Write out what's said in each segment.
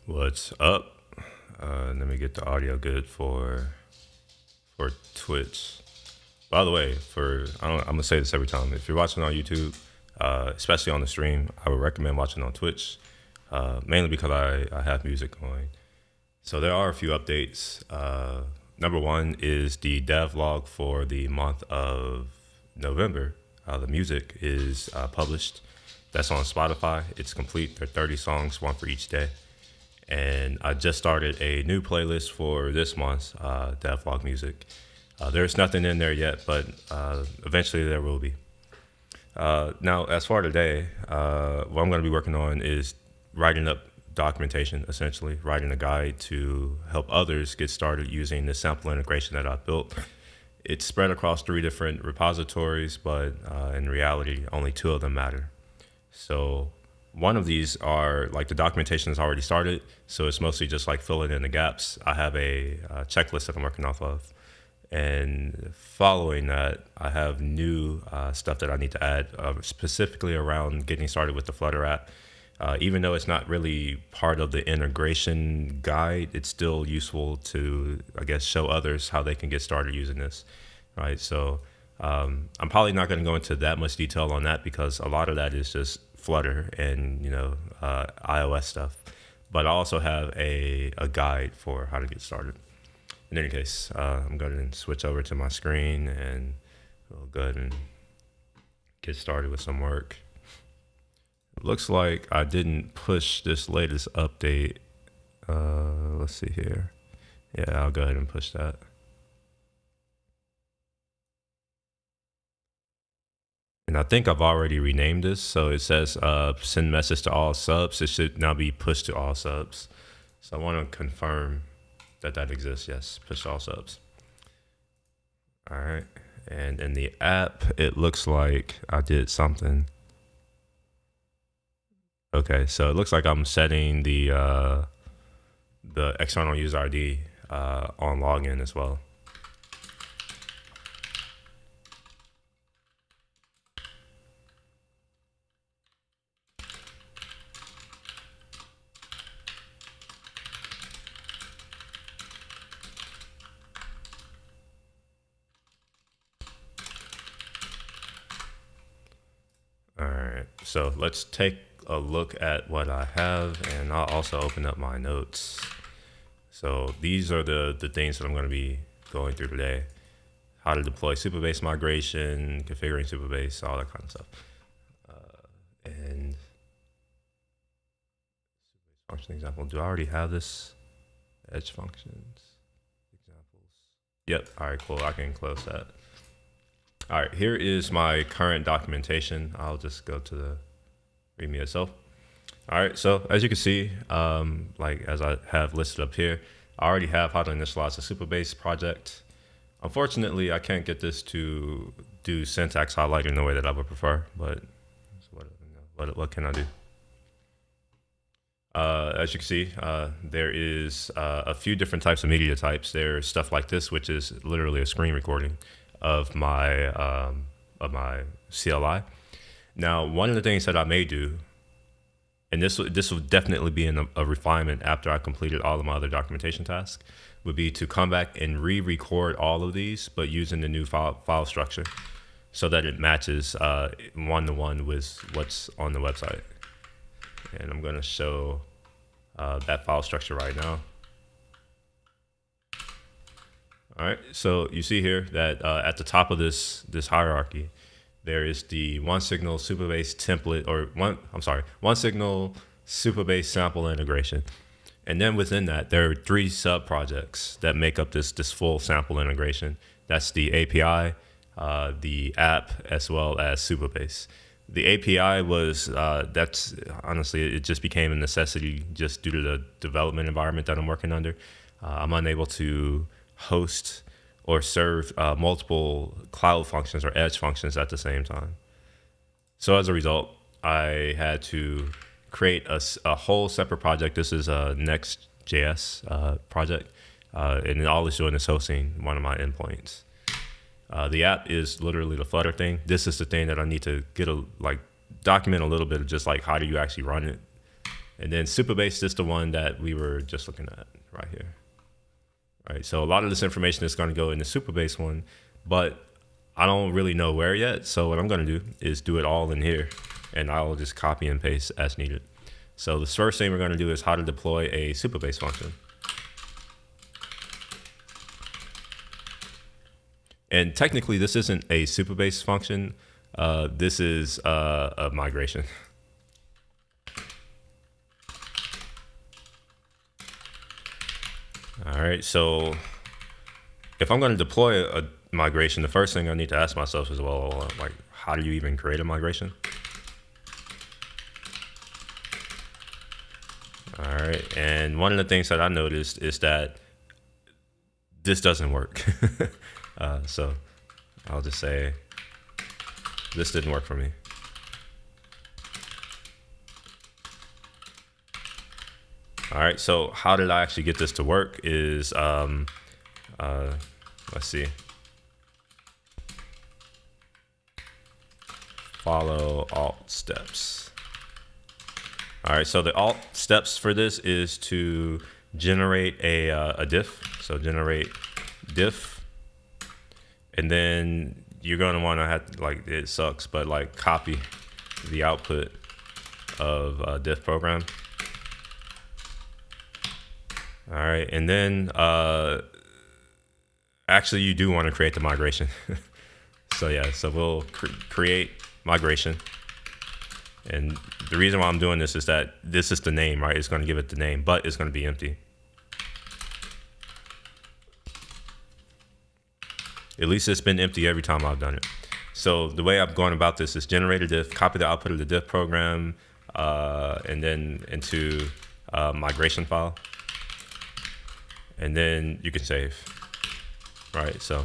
What's up? Let me get the audio good for Twitch. By the way, I'm gonna say this every time. If you're watching on YouTube, especially on the stream, I would recommend watching on Twitch, mainly because I have music going. So there are a few updates. Number one is the devlog for the month of November. The music is published. That's on Spotify. It's complete. There are 30 songs, one for each day. And I just started a new playlist for this month's devlog music. There's nothing in there yet, but eventually there will be. Now, as for today, what I'm going to be working on is writing up documentation, essentially, writing a guide to help others get started using the sample integration that I've built. It's spread across 3 different repositories, but in reality, only 2 of them matter. So one of these are like the documentation is already started, so it's mostly just like filling in the gaps. I have a checklist that I'm working off of. And following that, I have new stuff that I need to add, specifically around getting started with the Flutter app. Even though it's not really part of the integration guide, it's still useful to, I guess, show others how they can get started using this, right? So I'm probably not going to go into that much detail on that because a lot of that is just Flutter and iOS stuff. But I also have a guide for how to get started. In any case, I'm going to switch over to my screen and we'll go ahead and get started with some work. It looks like I didn't push this latest update. Let's see here. Yeah, I'll go ahead and push that. And I think I've already renamed this. So it says send message to all subs. It should now be push to all subs. So I want to confirm that exists. Yes, push to all subs. All right. And in the app, it looks like I did something. Okay, so it looks like I'm setting the external user ID on login as well. All right, so let's take a look at what I have, and I'll also open up my notes. So these are the things that I'm going to be going through today. How to deploy Supabase migration, configuring Supabase, all that kind of stuff. And function example, do I already have this? Edge functions, examples. Yep, all right, cool, I can close that. All right, here is my current documentation. I'll just go to the README itself. All right, so as you can see, like as I have listed up here, I already have how to initialize a Supabase project. Unfortunately, I can't get this to do syntax highlighting the way that I would prefer, but what can I do? As you can see, there is a few different types of media types. There's stuff like this, which is literally a screen recording of my CLI. Now, one of the things that I may do, and this will definitely be in a refinement after I completed all of my other documentation tasks, would be to come back and re-record all of these, but using the new file structure so that it matches one-to-one with what's on the website. And I'm going to show that file structure right now. All right, so you see here that at the top of this hierarchy, there is the OneSignal Supabase template, or OneSignal Supabase sample integration. And then within that, there are 3 sub projects that make up this full sample integration. That's the API, the app, as well as Supabase. The API was, that's honestly, it just became a necessity just due to the development environment that I'm working under. I'm unable to host or serve multiple cloud functions or edge functions at the same time. So as a result, I had to create a whole separate project. This is a Next.js project, and all it's doing is hosting one of my endpoints. The app is literally the Flutter thing. This is the thing that I need to document a little bit of just like how do you actually run it. And then Supabase is the one that we were just looking at right here. All right, so a lot of this information is going to go in the Supabase one, but I don't really know where yet. So what I'm going to do is do it all in here, and I'll just copy and paste as needed. So the first thing we're going to do is how to deploy a Supabase function. And technically, this isn't a Supabase function. This is a migration. All right, so if I'm going to deploy a migration, the first thing I need to ask myself is, well, like, how do you even create a migration? All right, and one of the things that I noticed is that this doesn't work. So I'll just say this didn't work for me. All right, so how did I actually get this to work is, let's see. Follow alt steps. All right, so the alt steps for this is to generate a diff. So generate diff, and then you're gonna wanna have, like, it sucks, but like copy the output of a diff program. All right, and then actually you do want to create the migration. So yeah, so we'll create migration. And the reason why I'm doing this is that this is the name, right? It's going to give it the name, but it's going to be empty. At least it's been empty every time I've done it. So the way I'm going about this is generate a diff, copy the output of the diff program, and then into a migration file. And then you can save, right? So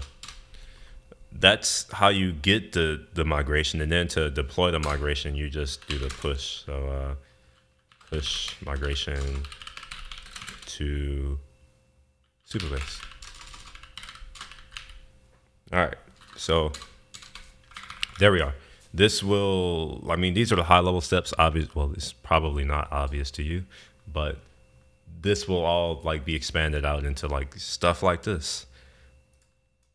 that's how you get the migration. And then to deploy the migration, you just do the push. So push migration to Supabase. All right, so there we are. This will, I mean, these are the high level steps. Obvious, well, it's probably not obvious to you, but this will all like be expanded out into like stuff like this,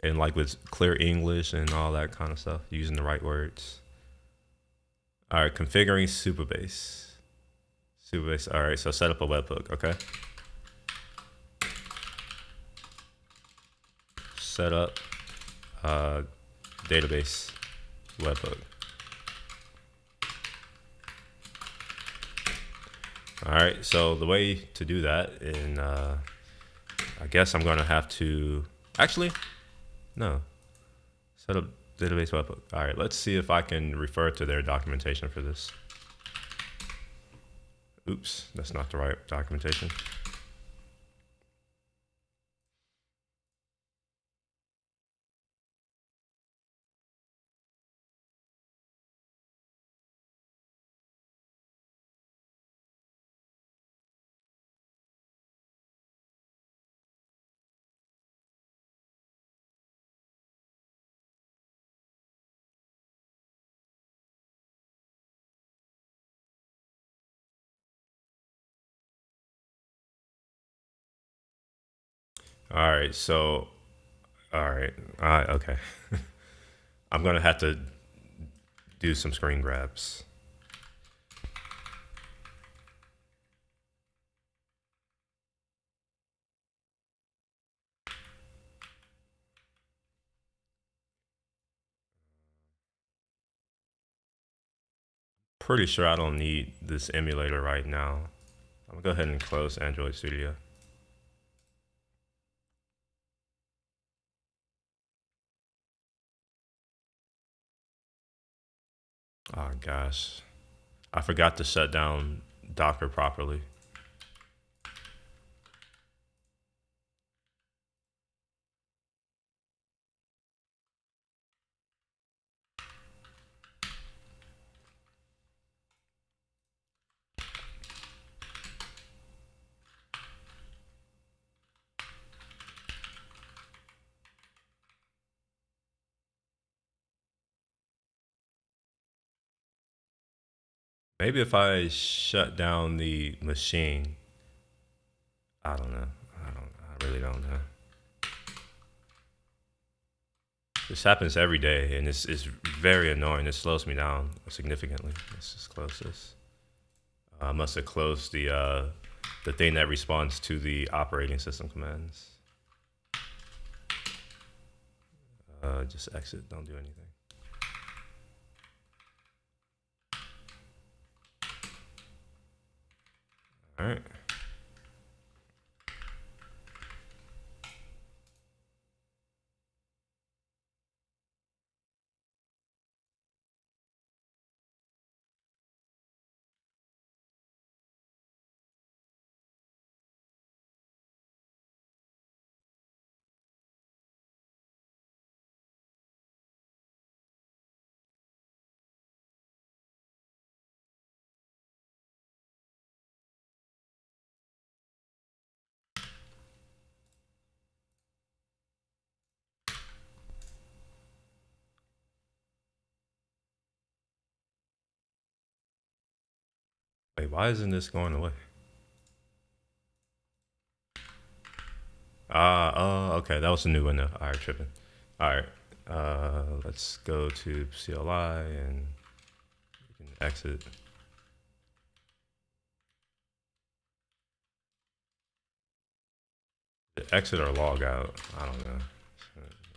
and like with clear English and all that kind of stuff, using the right words. All right, configuring Supabase. Supabase. All right, so set up a webhook. Okay. Set up database webhook. All right, so the way to do that, and I guess I'm gonna have to, actually, no, set up database webhook. All right, let's see if I can refer to their documentation for this. Oops, that's not the right documentation. All right, so, all right, okay. I'm gonna have to do some screen grabs. Pretty sure I don't need this emulator right now. I'm gonna go ahead and close Android Studio. Oh gosh, I forgot to shut down Docker properly. Maybe if I shut down the machine. I don't know. I really don't know. This happens every day, and it's very annoying. It slows me down significantly. Let's just close this. I must have closed the thing that responds to the operating system commands. Just exit. Don't do anything. All right. Wait, why isn't this going away? Okay, that was a new window. All right, tripping. All right, let's go to CLI and we can exit. Exit or log out. I don't know.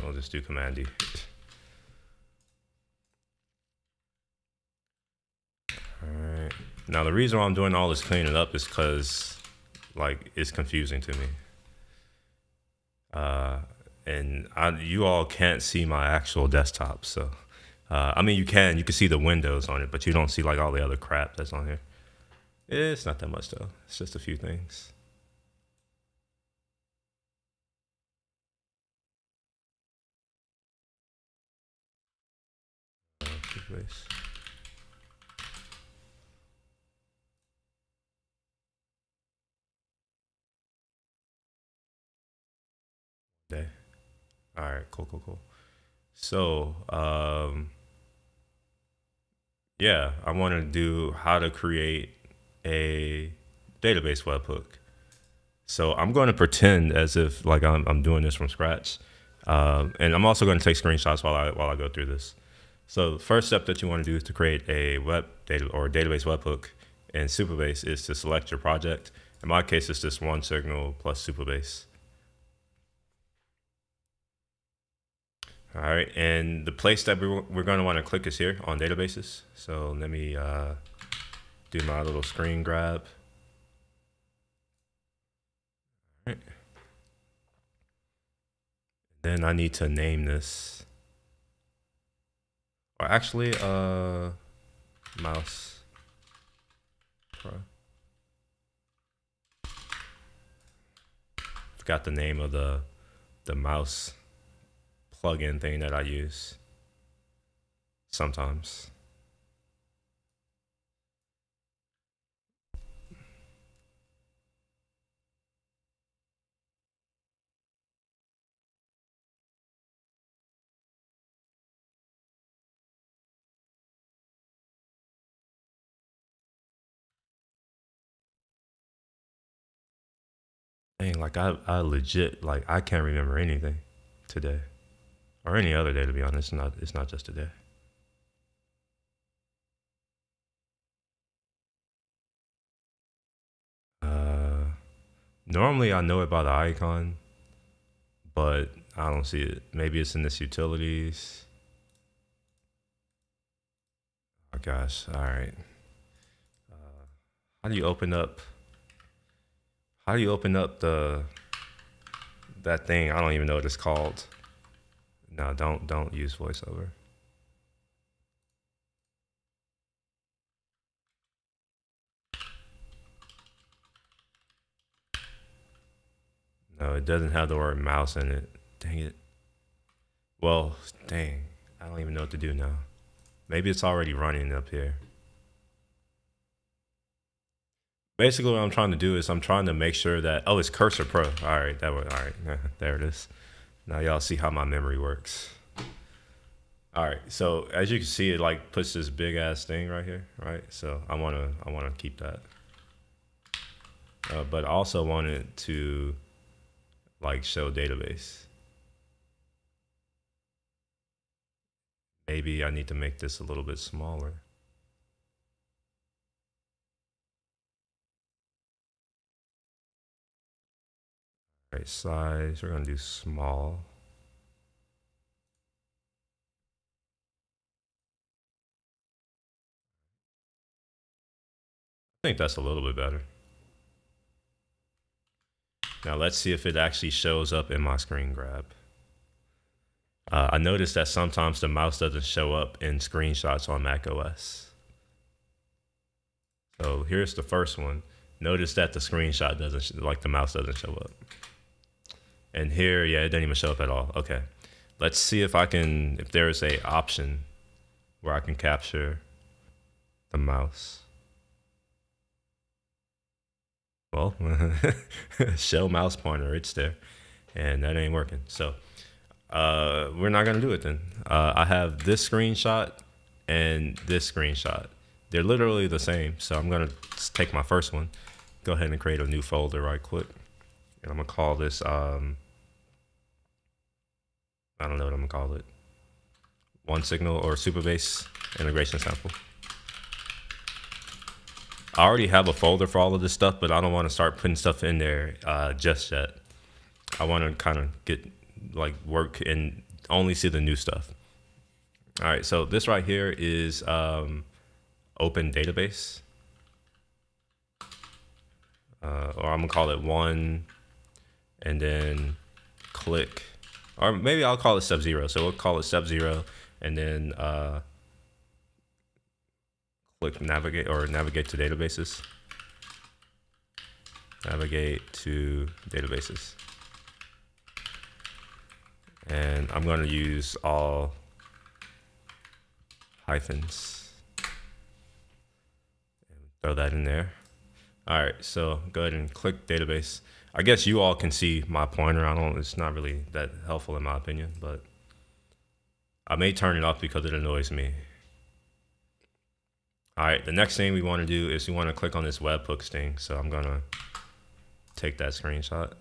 We'll just do Command D. All right. Now the reason why I'm doing all this cleaning up is because, like, it's confusing to me. And you all can't see my actual desktop, so I mean you can see the windows on it, but you don't see like all the other crap that's on here. It's not that much though. It's just a few things. Supabase. Day. All right, cool. So, yeah, I want to do how to create a database webhook. So I'm going to pretend as if like I'm doing this from scratch, and I'm also going to take screenshots while I go through this. So the first step that you want to do is to create a web data or database webhook in Supabase is to select your project. In my case, it's just OneSignal plus Supabase. All right, and the place that we're going to want to click is here on databases. So let me do my little screen grab. All right. Then I need to name this. Or actually, mouse pro. Forgot the name of the mouse plugin thing that I use sometimes. Dang, like I legit like I can't remember anything today or any other day, to be honest. It's not just today. Normally I know it by the icon, but I don't see it. Maybe it's in this utilities. Oh gosh, all right. How do you open up? How do you open up that thing? I don't even know what it's called. No, don't use voiceover. No, it doesn't have the word mouse in it. Dang it. Well, dang. I don't even know what to do now. Maybe it's already running up here. Basically, what I'm trying to do is I'm trying to make sure that, oh, it's Cursor Pro. All right, all right, there it is. Now y'all see how my memory works. All right. So as you can see, it like puts this big ass thing right here, right? So I wanna keep that, but I also want it to like show database. Maybe I need to make this a little bit smaller. All right, size. We're gonna do small. I think that's a little bit better. Now let's see if it actually shows up in my screen grab. I noticed that sometimes the mouse doesn't show up in screenshots on Mac OS. So here's the first one. Notice that the screenshot doesn't, like the mouse doesn't show up. And here, yeah, it didn't even show up at all. Okay. Let's see if I can, if there is a option where I can capture the mouse. Well, show mouse pointer, it's there. And that ain't working. So we're not gonna do it then. I have this screenshot and this screenshot. They're literally the same. So I'm gonna take my first one, go ahead and create a new folder right quick. And I'm gonna call this, I don't know what I'm gonna call it. OneSignal or Supabase integration sample. I already have a folder for all of this stuff, but I don't want to start putting stuff in there just yet. I want to kind of get like work and only see the new stuff. All right, so this right here is open database, or I'm gonna call it one, and then click, or maybe I'll call it step 0. So we'll call it step 0, and then click navigate or navigate to databases. Navigate to databases. And I'm going to use all hyphens and throw that in there. All right, so go ahead and click database. I guess you all can see my pointer. It's not really that helpful in my opinion, but I may turn it off because it annoys me. All right, the next thing we want to do is we want to click on this webhooks thing. So I'm going to take that screenshot.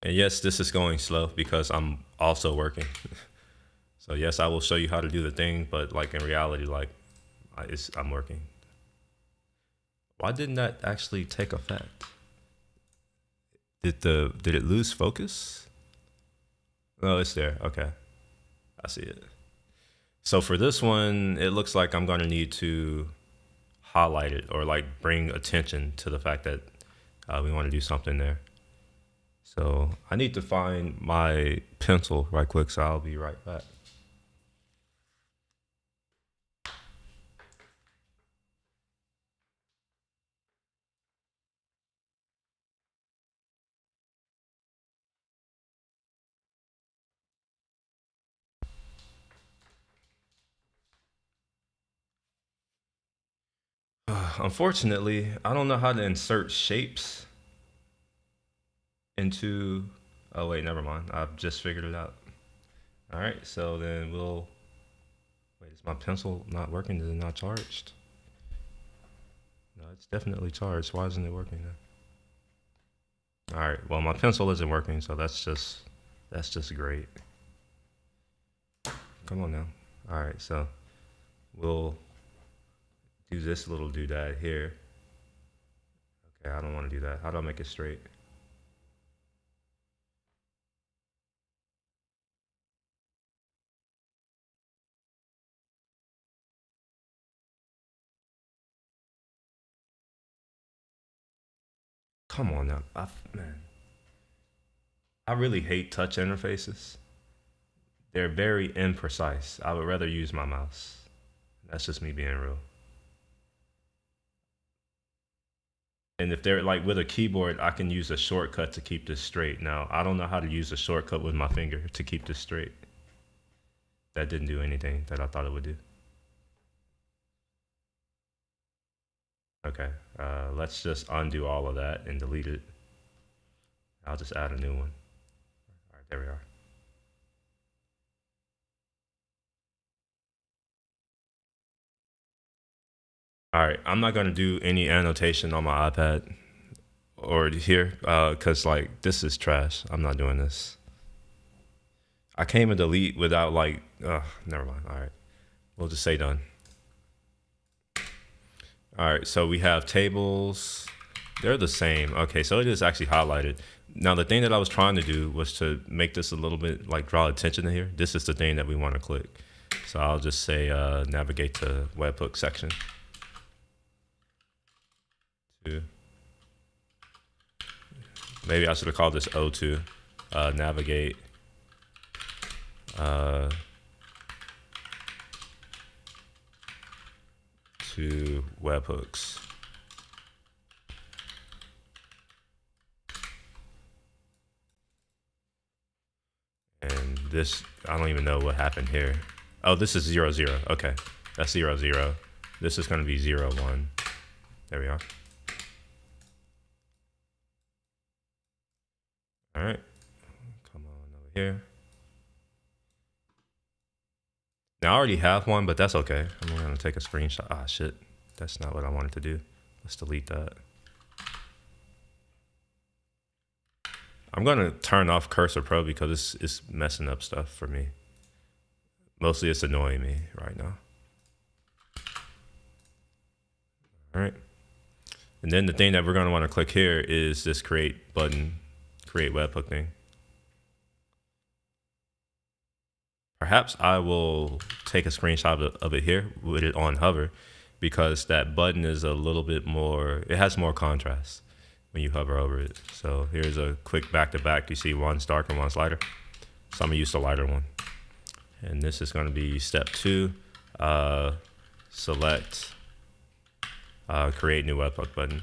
And yes, this is going slow because I'm also working. So yes, I will show you how to do the thing, but like in reality, like I'm working. Why didn't that actually take effect? Did it lose focus? Oh, it's there. Okay, I see it. So for this one, it looks like I'm gonna need to highlight it or like bring attention to the fact that we want to do something there. So I need to find my pencil right quick, so I'll be right back. Unfortunately, I don't know how to insert shapes into, oh wait, never mind. I've just figured it out. All right, so then wait, is my pencil not working? Is it not charged? No, it's definitely charged. Why isn't it working then? All right, well, my pencil isn't working, so that's just great. Come on now. All right, so we'll do this little doodad here. Okay, I don't want to do that. How do I make it straight? Come on now, man. I really hate touch interfaces. They're very imprecise. I would rather use my mouse. That's just me being real. And if they're like with a keyboard, I can use a shortcut to keep this straight. Now, I don't know how to use a shortcut with my finger to keep this straight. That didn't do anything that I thought it would do. Okay, let's just undo all of that and delete it. I'll just add a new one. All right, There we are. All right, I'm not gonna do any annotation on my iPad or here, cause like this is trash. I'm not doing this. I came in delete without like, never mind. All right, we'll just say done. All right, so we have tables. They're the same. Okay, so it is actually highlighted. Now the thing that I was trying to do was to make this a little bit like draw attention to here. This is the thing that we want to click. So I'll just say navigate to webhook section. Two. Maybe I should have called this O2. Navigate. To webhooks. And this, I don't even know what happened here. Oh, this is 0, 0. Okay, that's 0, 0. This is going to be 0, 1. There we are. All right, come on over here. Now I already have one, but that's okay. I'm gonna take a screenshot. Ah, shit, that's not what I wanted to do. Let's delete that. I'm gonna turn off Cursor Pro because it's messing up stuff for me. Mostly it's annoying me right now. All right. And then the thing that we're gonna wanna click here is this create button, create webhook thing. Perhaps I will take a screenshot of it here with it on hover because that button is a little bit more, it has more contrast when you hover over it. So here's a quick back to back. You see one's dark and one's lighter. So I'm gonna use the lighter one. And this is gonna be step 2, select, create new webhook button.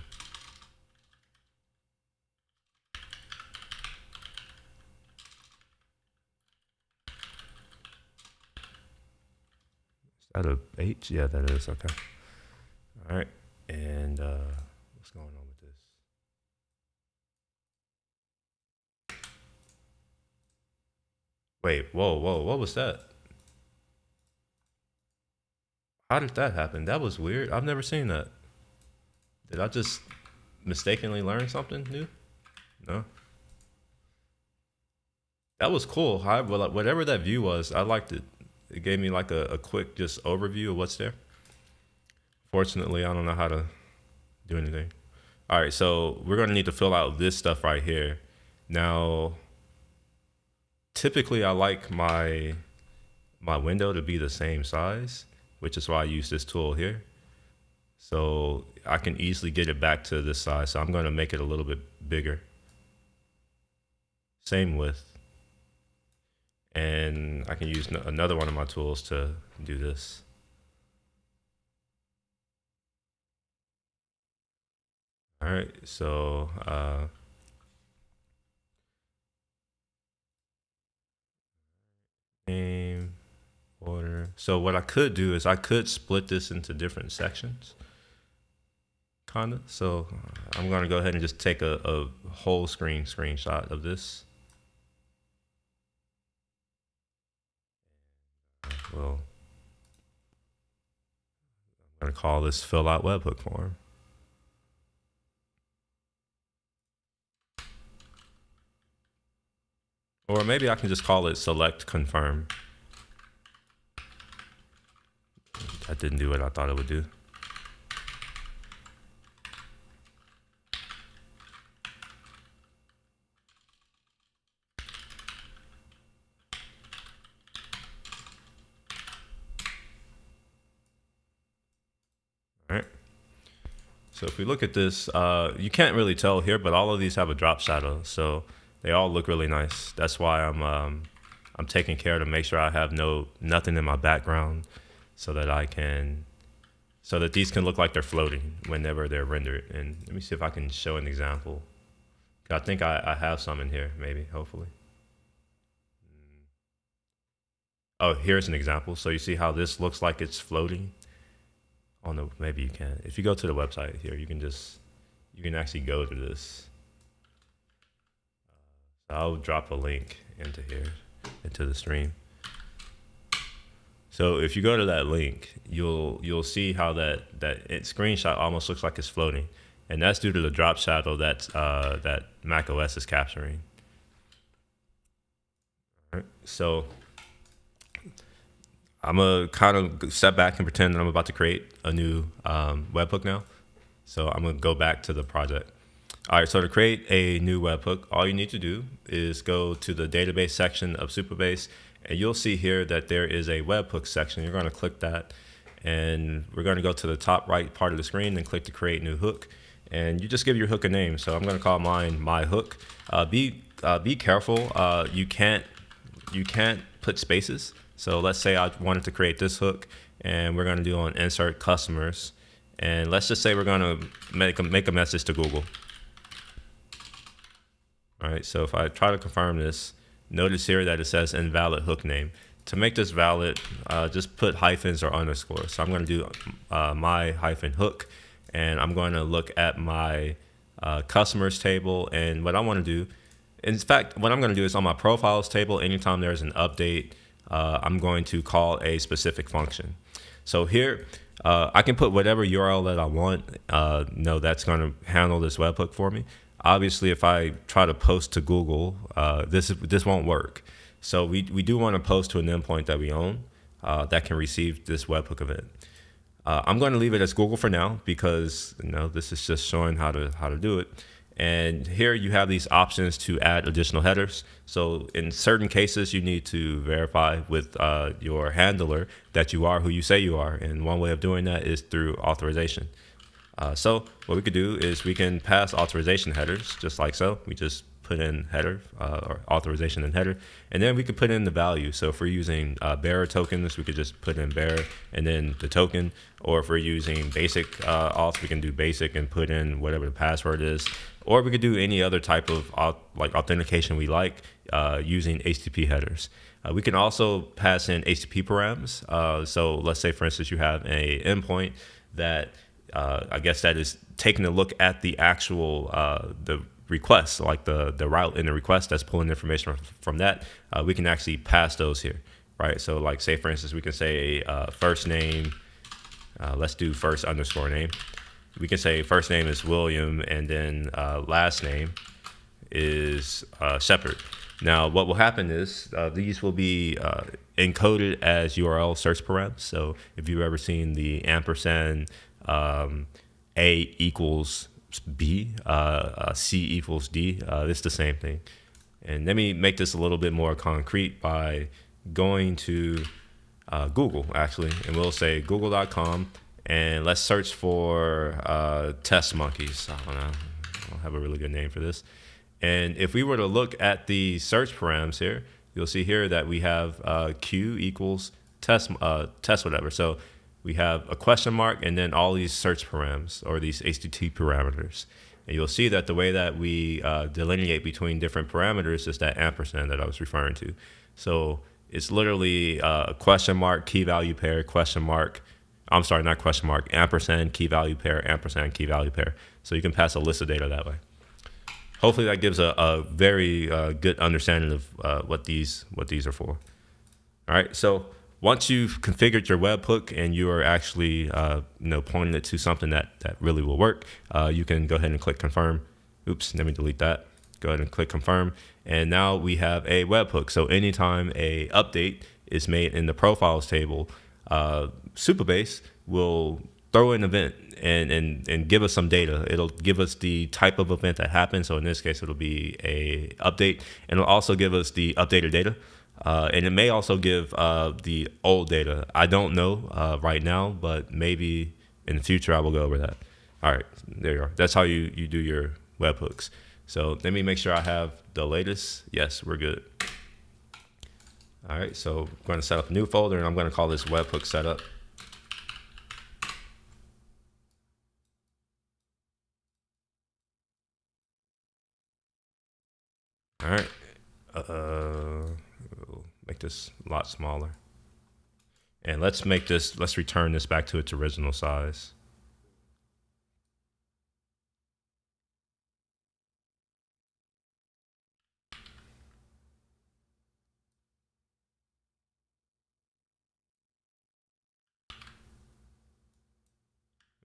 Is that a H? Yeah, that is, okay. All right, and what's going on with this? Wait, whoa, what was that? How did that happen? That was weird. I've never seen that. Did I just mistakenly learn something new? No. That was cool. However, whatever that view was, I liked it. It gave me like a quick just overview of what's there. Fortunately, I don't know how to do anything. All right, so we're gonna need to fill out this stuff right here. Now, typically I like my window to be the same size, which is why I use this tool here. So I can easily get it back to this size. So I'm gonna make it a little bit bigger. Same width. And I can use another one of my tools to do this. All right, so name, order. So what I could do is I could split this into different sections, kinda. So I'm gonna go ahead and just take a whole screenshot of this. Well, I'm gonna call this fill out webhook form. Or maybe I can just call it select confirm. That didn't do what I thought it would do. All right. So if we look at this, you can't really tell here, but all of these have a drop shadow. So they all look really nice. That's why I'm taking care to make sure I have nothing in my background so that these can look like they're floating whenever they're rendered. And let me see if I can show an example. I think I have some in here, maybe, hopefully. Oh, here's an example. So you see how this looks like it's floating? Oh no, maybe you can. If you go to the website here, you can actually go to this. I'll drop a link into here, into the stream. So if you go to that link, you'll see how that screenshot almost looks like it's floating, and that's due to the drop shadow that Mac OS is capturing. All right, so I'm gonna kind of step back and pretend that I'm about to create a new webhook now. So I'm gonna go back to the project. All right, so to create a new webhook, all you need to do is go to the database section of Supabase, and you'll see here that there is a webhook section. You're gonna click that, and we're gonna go to the top right part of the screen and click to create new hook. And you just give your hook a name. So I'm gonna call mine my hook. Be careful. You can't put spaces. So let's say I wanted to create this hook, and we're gonna do on insert customers. And let's just say we're gonna make a message to Google. All right, so if I try to confirm this, notice here that it says invalid hook name. To make this valid, just put hyphens or underscores. So I'm going to do my hyphen hook, and I'm going to look at my customers table. And what I want to do, in fact, what I'm going to do is on my profiles table, anytime there's an update, I'm going to call a specific function. So here, I can put whatever URL that I want. No, that's going to handle this webhook for me. Obviously, if I try to post to Google, this won't work. So we do want to post to an endpoint that we own that can receive this webhook event. I'm going to leave it as Google for now because this is just showing how to do it. And here you have these options to add additional headers. So in certain cases, you need to verify with your handler that you are who you say you are. And one way of doing that is through authorization. So what we could do is we can pass authorization headers just like so. We just put in header or authorization and header, and then we could put in the value. So if we're using bearer tokens, we could just put in bearer and then the token. Or if we're using basic auth, we can do basic and put in whatever the password is. Or we could do any other type of authentication we like using HTTP headers. We can also pass in HTTP params. So let's say, for instance, you have a endpoint that I guess that is taking a look at the actual the request, like the route in the request that's pulling information from that. We can actually pass those here, right? So like say, for instance, we can say first name, let's do first underscore name. We can say first name is William, and then last name is Shepard. Now, what will happen is these will be encoded as URL search params. So if you've ever seen the ampersand A equals B, C equals D, it's the same thing. And let me make this a little bit more concrete by going to Google, actually, and we'll say google.com, and let's search for test monkeys. I don't have a really good name for this. And if we were to look at the search params here, you'll see here that we have Q equals test whatever. So we have a question mark and then all these search params or these HTTP parameters. And you'll see that the way that we delineate between different parameters is that ampersand that I was referring to. So it's literally a question mark, key value pair, question mark. I'm sorry, not question mark, ampersand, key value pair, ampersand, key value pair. So you can pass a list of data that way. Hopefully that gives a very good understanding of what these are for. All right, so once you've configured your webhook and you are actually pointing it to something that really will work, you can go ahead and click confirm. Oops, let me delete that. Go ahead and click confirm. And now we have a webhook. So anytime a update is made in the profiles table, Supabase will throw an event and give us some data. It'll give us the type of event that happened. So in this case, it'll be a update, and it'll also give us the updated data. And it may also give the old data. I don't know right now, but maybe in the future I will go over that. All right, there you are. That's how you do your webhooks. So let me make sure I have the latest. Yes, we're good. All right, so I'm going to set up a new folder, and I'm going to call this webhook setup. All right, we'll make this a lot smaller. And let's return this back to its original size.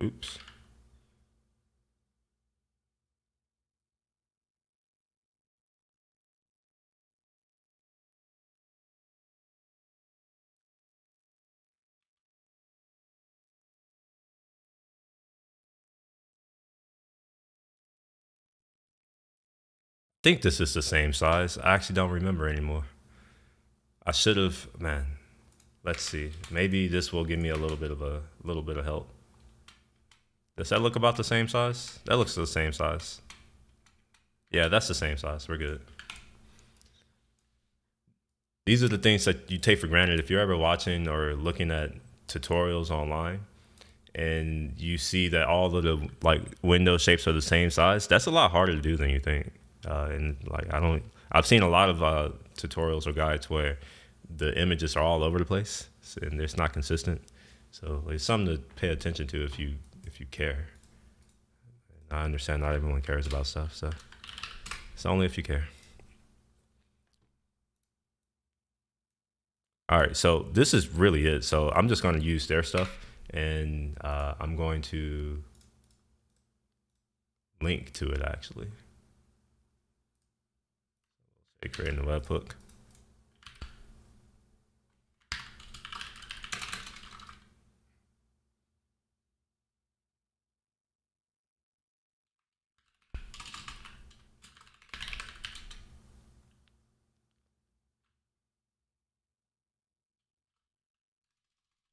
Oops. I think this is the same size. I actually don't remember anymore. I should have, man. Let's see. Maybe this will give me a little bit of help. Does that look about the same size? That looks the same size. Yeah, that's the same size. We're good. These are the things that you take for granted if you're ever watching or looking at tutorials online and you see that all of the like window shapes are the same size. That's a lot harder to do than you think. And like I've seen a lot of tutorials or guides where the images are all over the place and it's not consistent. So it's something to pay attention to if you care. And I understand not everyone cares about stuff, so it's only if you care. All right, so this is really it. So I'm just going to use their stuff, and I'm going to link to it actually. Say creating a webhook.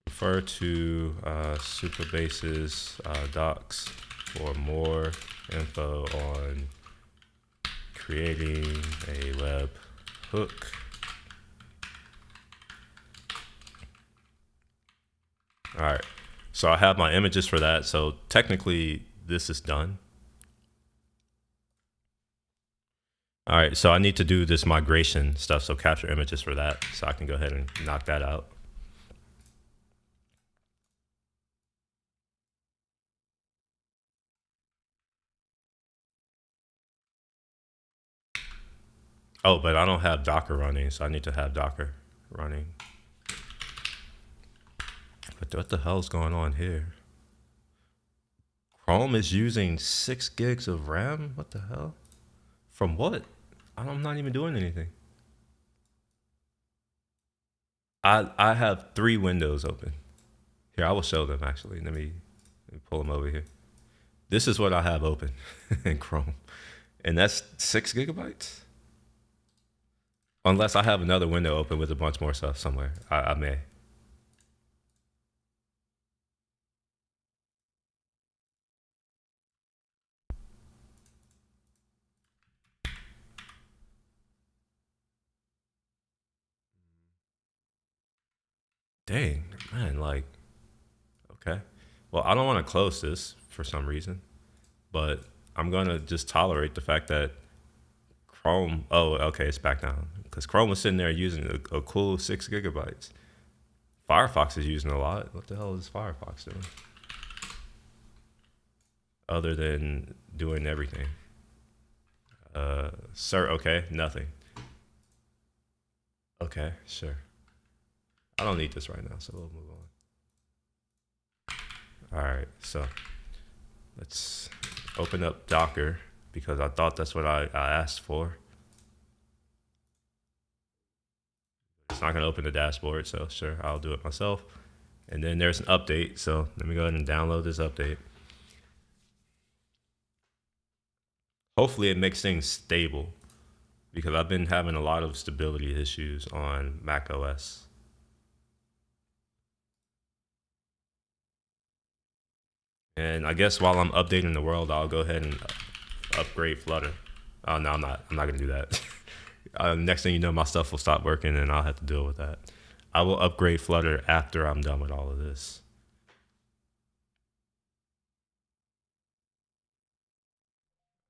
Refer to Supabase's docs for more info on creating a web hook. All right, so I have my images for that. So technically this is done. All right, so I need to do this migration stuff. So capture images for that. So I can go ahead and knock that out. Oh, but I don't have Docker running, so I need to have Docker running. But what the hell is going on here? Chrome is using 6 gigs of RAM? What the hell? From what? I'm not even doing anything. I have 3 windows open. Here, I will show them actually. Let me pull them over here. This is what I have open in Chrome. And that's 6 gigabytes? Unless I have another window open with a bunch more stuff somewhere. I may. Dang, man, like, okay. Well, I don't want to close this for some reason, but I'm going to just tolerate the fact that Chrome, oh, okay, it's back down. Because Chrome was sitting there using a cool 6 gigabytes. Firefox is using a lot. What the hell is Firefox doing? Other than doing everything. Sir, okay, nothing. Okay, sure. I don't need this right now, so we'll move on. All right, so let's open up Docker because I thought that's what I asked for. It's not going to open the dashboard, so sure, I'll do it myself. And then there's an update, so let me go ahead and download this update. Hopefully it makes things stable because I've been having a lot of stability issues on Mac OS. And I guess while I'm updating the world, I'll go ahead and upgrade Flutter. Oh, no, I'm not going to do that. Next thing you know, my stuff will stop working and I'll have to deal with that. I will upgrade Flutter after I'm done with all of this.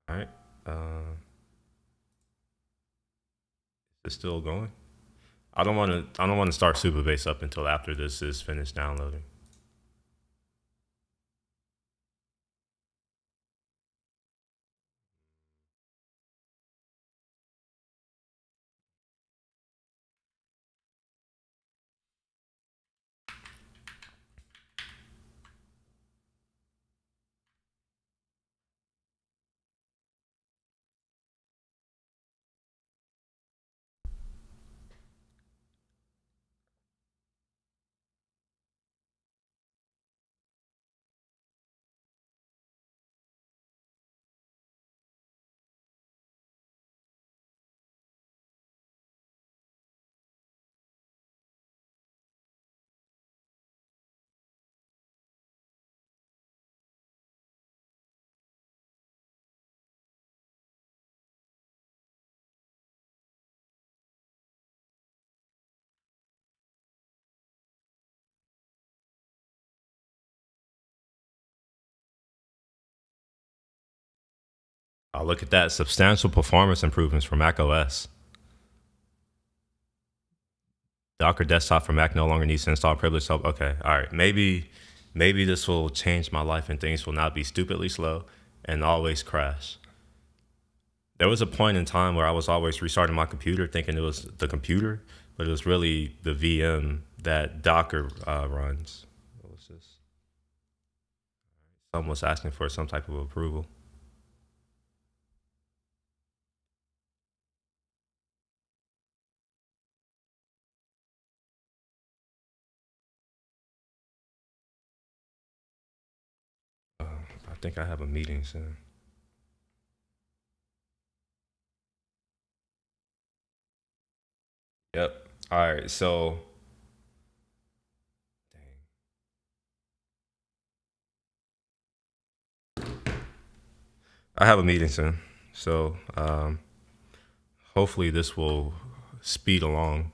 All right. Is it still going? I don't want to start Supabase up until after this is finished downloading. I'll look at that. Substantial performance improvements for Mac OS. Docker desktop for Mac no longer needs to install privilege help. Okay, all right. Maybe this will change my life and things will not be stupidly slow and always crash. There was a point in time where I was always restarting my computer thinking it was the computer, but it was really the VM that Docker runs. What was this? Someone was asking for some type of approval. I think I have a meeting soon. Yep. All right. So, I have a meeting soon. So, hopefully this will speed along.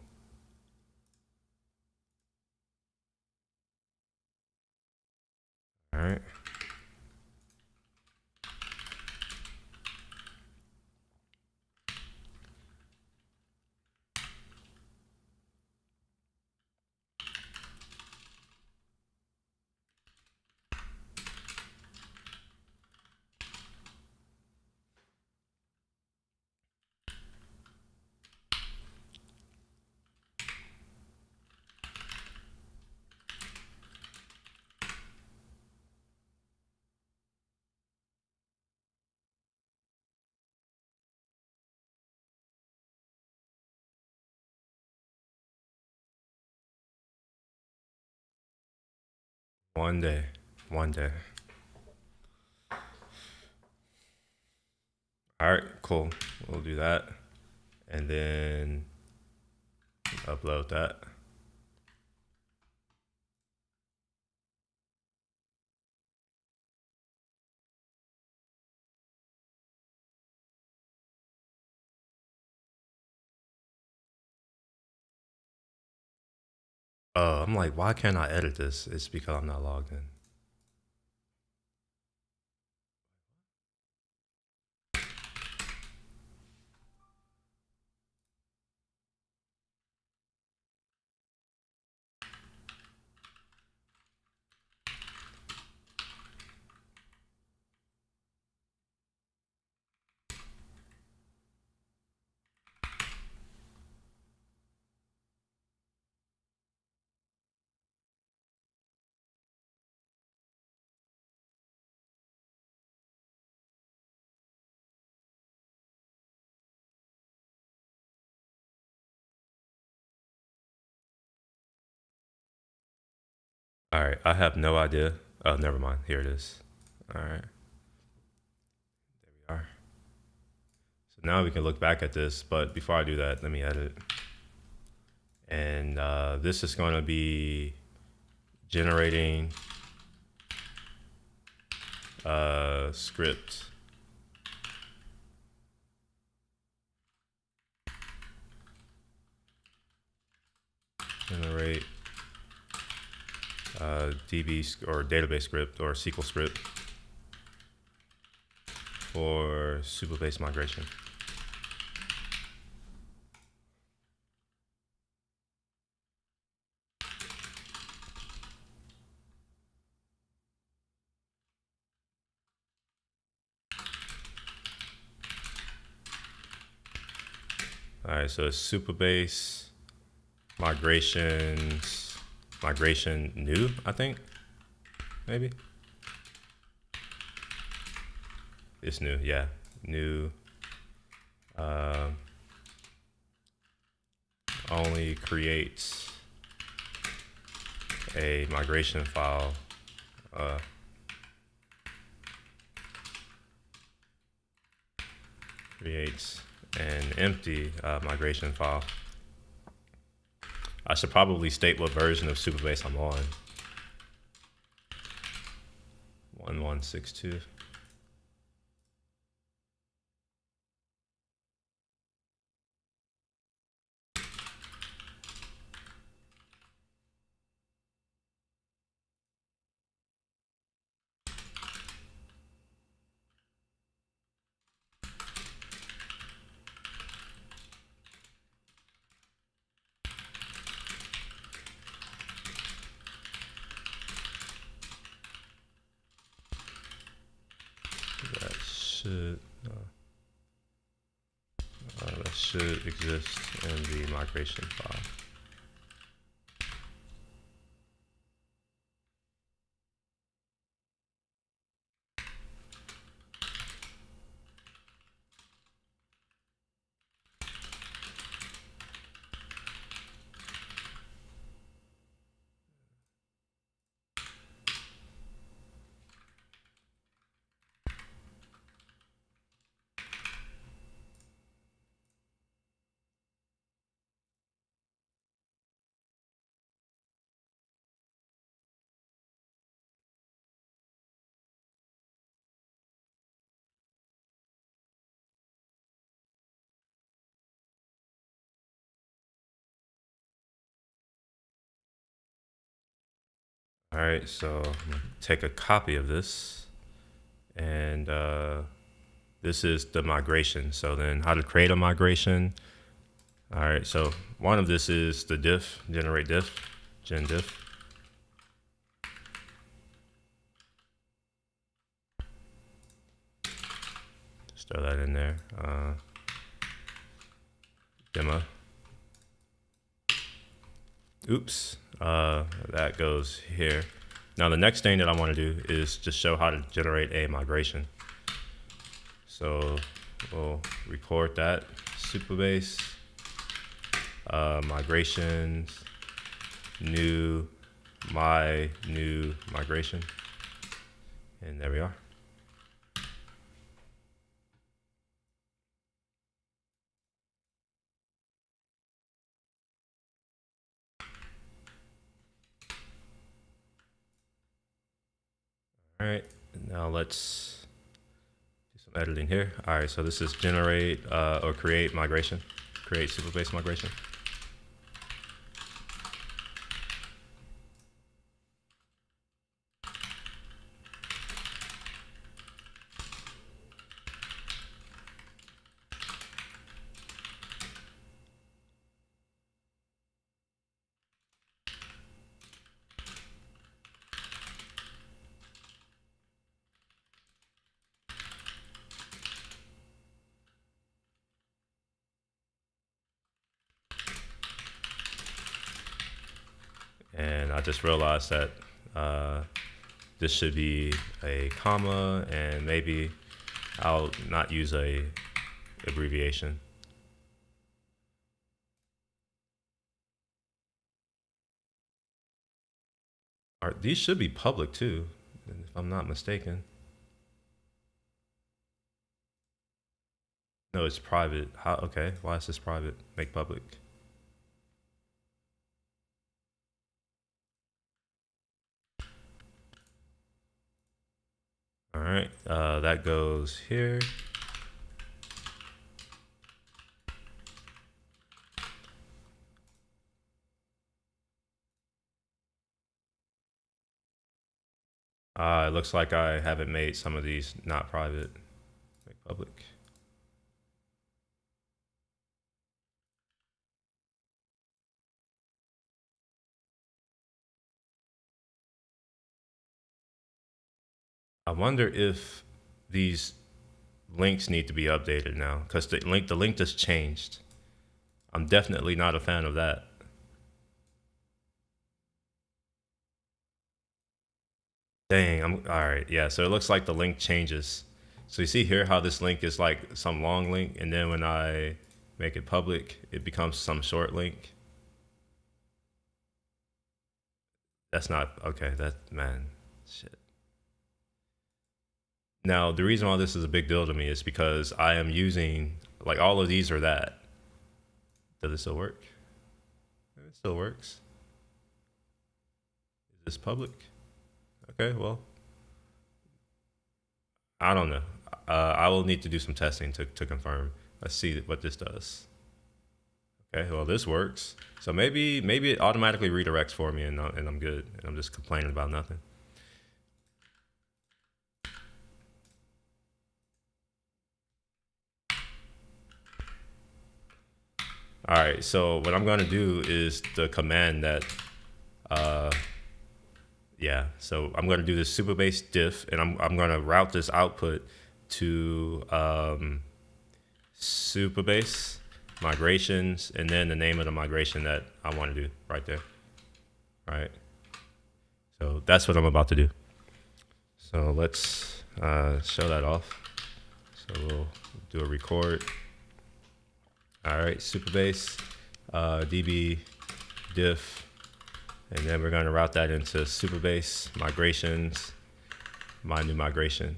All right. One day. One day. All right, cool. We'll do that. And then upload that. I'm like, why can't I edit this? It's because I'm not logged in. All right, I have no idea. Oh, never mind. Here it is. All right, there we are. So now we can look back at this, but before I do that, let me edit. And this is going to be generating a script. Generate DB or database script or SQL script for Supabase migration. All right, so it's Supabase migration new, I think, maybe. It's new, yeah, new. Only creates a migration file. Creates an empty migration file. I should probably state what version of Supabase I'm on. 1162. should exist in the migration file. All right, so I'm gonna take a copy of this, and this is the migration. So then how to create a migration. All right, so one of this is the diff, generate diff, gen diff. Just throw that in there. Demo. Oops, that goes here. Now the next thing that I want to do is just show how to generate a migration. So we'll record that, Supabase, migrations, new migration, and there we are. All right, now let's do some editing here. All right, so this is generate or create migration, create Supabase migration. And I just realized that this should be a comma, and maybe I'll not use a abbreviation. These should be public too, if I'm not mistaken. No, it's private. How? Okay, why is this private? Make public. All right, that goes here. It looks like I haven't made some of these not private. Make public. I wonder if these links need to be updated now, because the link just changed. I'm definitely not a fan of that. Dang, I'm all right. Yeah, so it looks like the link changes. So you see here how this link is like some long link, and then when I make it public, it becomes some short link. That's not okay. That man, shit. Now the reason why this is a big deal to me is because I am using like all of these are that. Does it still work? It still works. Is this public? Okay, well, I don't know. I will need to do some testing to confirm. Let's see what this does. Okay, well this works. So maybe it automatically redirects for me, and I'm good. And I'm just complaining about nothing. All right. So what I'm going to do is the command that. Yeah. So I'm going to do this Supabase diff, and I'm going to route this output to Supabase migrations, and then the name of the migration that I want to do right there. Right. So that's what I'm about to do. So let's show that off. So we'll do a record. All right, Supabase, db diff, and then we're going to route that into Supabase migrations, my new migration.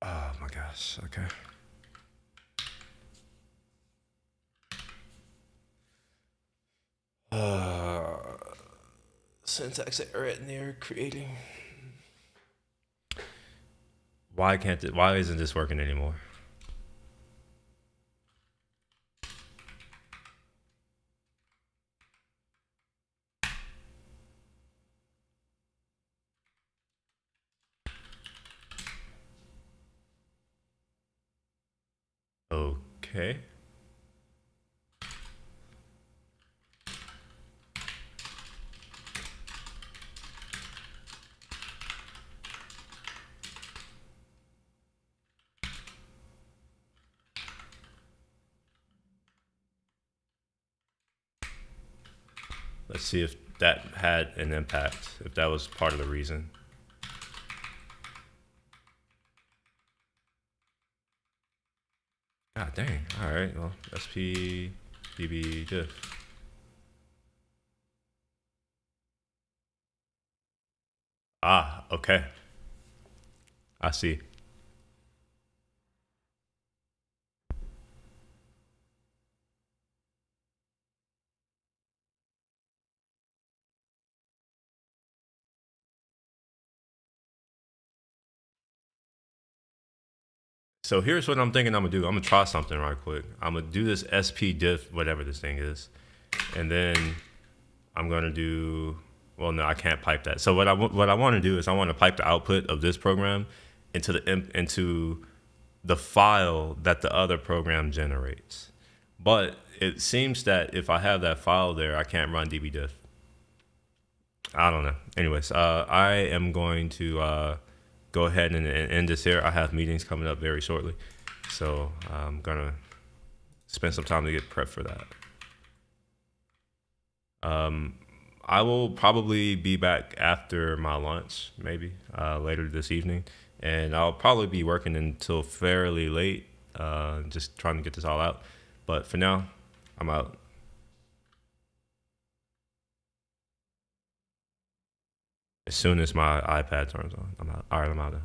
Oh my gosh, okay. Syntax error in there, creating. Why isn't this working anymore? Okay. Let's see if that had an impact, if that was part of the reason. God dang. All right. Well, SP db diff. Ah, okay. I see. So here's what I'm thinking I'm gonna do. I'm gonna try something right quick. I'm gonna do this SP diff, whatever this thing is, and then I'm gonna do. Well, no, I can't pipe that. So what I want to do is I want to pipe the output of this program into the file that the other program generates. But it seems that if I have that file there, I can't run dbdiff. I don't know. Anyways, I am going to go ahead and end this here. I have meetings coming up very shortly, so I'm gonna spend some time to get prepped for that. I will probably be back after my lunch, maybe later this evening, and I'll probably be working until fairly late, just trying to get this all out. But for now, I'm out. As soon as my iPad turns on, I'm out. All right, I'm out now.